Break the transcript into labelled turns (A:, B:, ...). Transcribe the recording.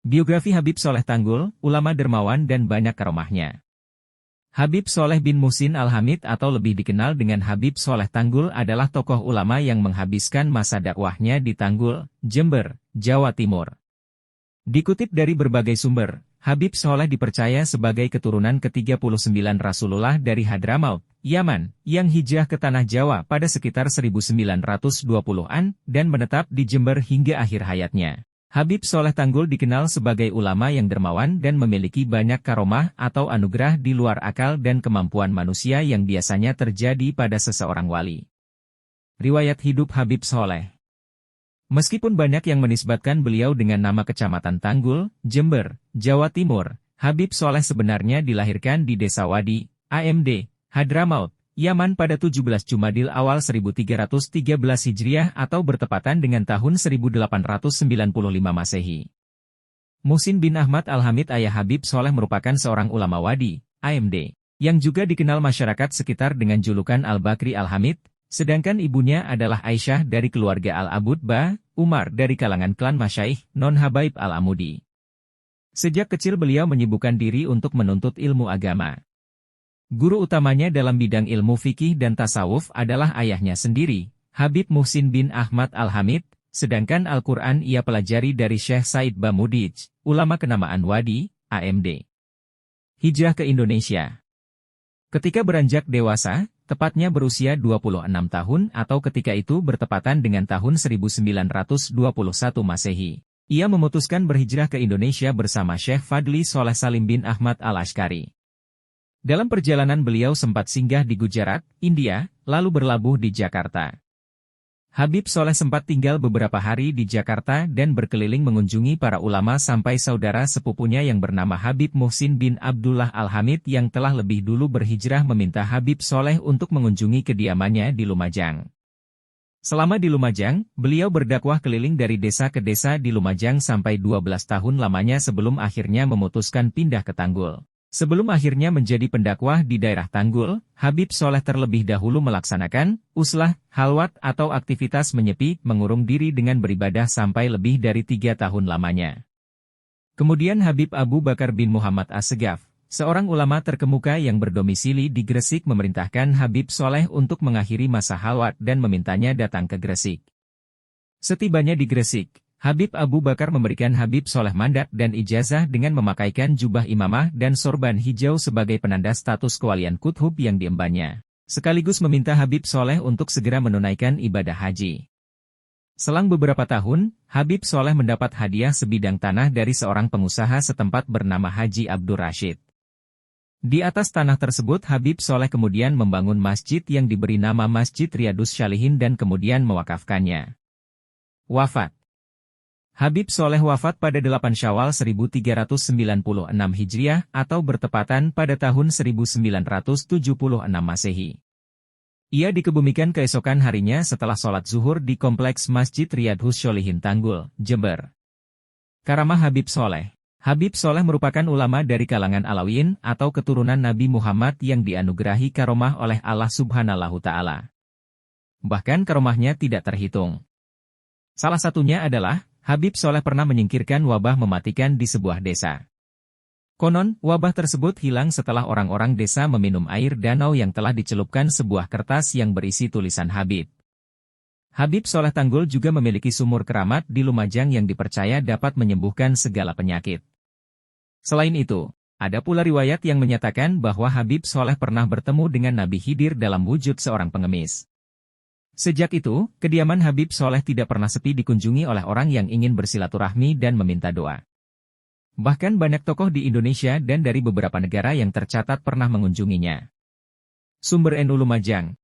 A: Biografi Habib Soleh Tanggul, ulama dermawan dan banyak karomahnya. Habib Soleh bin Muhsin Al-Hamid atau lebih dikenal dengan Habib Soleh Tanggul adalah tokoh ulama yang menghabiskan masa dakwahnya di Tanggul, Jember, Jawa Timur. Dikutip dari berbagai sumber, Habib Soleh dipercaya sebagai keturunan ke-39 Rasulullah dari Hadramaut, Yaman, yang hijrah ke Tanah Jawa pada sekitar 1920-an dan menetap di Jember hingga akhir hayatnya. Habib Soleh Tanggul dikenal sebagai ulama yang dermawan dan memiliki banyak karomah atau anugerah di luar akal dan kemampuan manusia yang biasanya terjadi pada seseorang wali. Riwayat hidup Habib Soleh. Meskipun banyak yang menisbatkan beliau dengan nama Kecamatan Tanggul, Jember, Jawa Timur, Habib Soleh sebenarnya dilahirkan di Desa Wadi, AMD, Hadramaut, Yaman pada 17 Jumadil awal 1313 Hijriah atau bertepatan dengan tahun 1895 Masehi. Muhsin bin Ahmad Al-Hamid ayah Habib Soleh merupakan seorang ulama Wadi, AMD, yang juga dikenal masyarakat sekitar dengan julukan Al-Bakri Al-Hamid, sedangkan ibunya adalah Aisyah dari keluarga Al-Abud Ba, Umar dari kalangan klan Masyaikh Non-Habaib Al-Amudi. Sejak kecil beliau menyibukkan diri untuk menuntut ilmu agama. Guru utamanya dalam bidang ilmu fikih dan tasawuf adalah ayahnya sendiri, Habib Muhsin bin Ahmad Al-Hamid, sedangkan Al-Quran ia pelajari dari Syekh Said Bamudij, ulama kenamaan Wadi, AMD. Hijrah ke Indonesia. Ketika beranjak dewasa, tepatnya berusia 26 tahun atau ketika itu bertepatan dengan tahun 1921 Masehi, ia memutuskan berhijrah ke Indonesia bersama Syekh Fadli Soleh Salim bin Ahmad Al-Ashkari. Dalam perjalanan beliau sempat singgah di Gujarat, India, lalu berlabuh di Jakarta. Habib Soleh sempat tinggal beberapa hari di Jakarta dan berkeliling mengunjungi para ulama sampai saudara sepupunya yang bernama Habib Muhsin bin Abdullah Al-Hamid yang telah lebih dulu berhijrah meminta Habib Soleh untuk mengunjungi kediamannya di Lumajang. Selama di Lumajang, beliau berdakwah keliling dari desa ke desa di Lumajang sampai 12 tahun lamanya sebelum akhirnya memutuskan pindah ke Tanggul. Sebelum akhirnya menjadi pendakwah di daerah Tanggul, Habib Soleh terlebih dahulu melaksanakan uslah, halwat atau aktivitas menyepi, mengurung diri dengan beribadah sampai lebih dari 3 tahun lamanya. Kemudian Habib Abu Bakar bin Muhammad As-Segaf, seorang ulama terkemuka yang berdomisili di Gresik memerintahkan Habib Soleh untuk mengakhiri masa halwat dan memintanya datang ke Gresik. Setibanya di Gresik, Habib Abu Bakar memberikan Habib Soleh mandat dan ijazah dengan memakaikan jubah imamah dan sorban hijau sebagai penanda status kewalian kutub yang diembannya, sekaligus meminta Habib Soleh untuk segera menunaikan ibadah haji. Selang beberapa tahun, Habib Soleh mendapat hadiah sebidang tanah dari seorang pengusaha setempat bernama Haji Abdur Rashid. Di atas tanah tersebut Habib Soleh kemudian membangun masjid yang diberi nama Masjid Riyadus Shalihin dan kemudian mewakafkannya. Wafat. Habib Soleh wafat pada 8 Syawal 1396 Hijriah atau bertepatan pada tahun 1976 Masehi. Ia dikebumikan keesokan harinya setelah sholat zuhur di kompleks Masjid Riyadhus Shalihin Tanggul, Jember. Karamah Habib Soleh. Habib Soleh merupakan ulama dari kalangan Alawiyin atau keturunan Nabi Muhammad yang dianugerahi karomah oleh Allah Subhanahu Ta'ala. Bahkan karomahnya tidak terhitung. Salah satunya adalah Habib Soleh pernah menyingkirkan wabah mematikan di sebuah desa. Konon, wabah tersebut hilang setelah orang-orang desa meminum air danau yang telah dicelupkan sebuah kertas yang berisi tulisan Habib. Habib Soleh Tanggul juga memiliki sumur keramat di Lumajang yang dipercaya dapat menyembuhkan segala penyakit. Selain itu, ada pula riwayat yang menyatakan bahwa Habib Soleh pernah bertemu dengan Nabi Khidir dalam wujud seorang pengemis. Sejak itu, kediaman Habib Soleh tidak pernah sepi dikunjungi oleh orang yang ingin bersilaturahmi dan meminta doa. Bahkan banyak tokoh di Indonesia dan dari beberapa negara yang tercatat pernah mengunjunginya. Sumber NU Lumajang.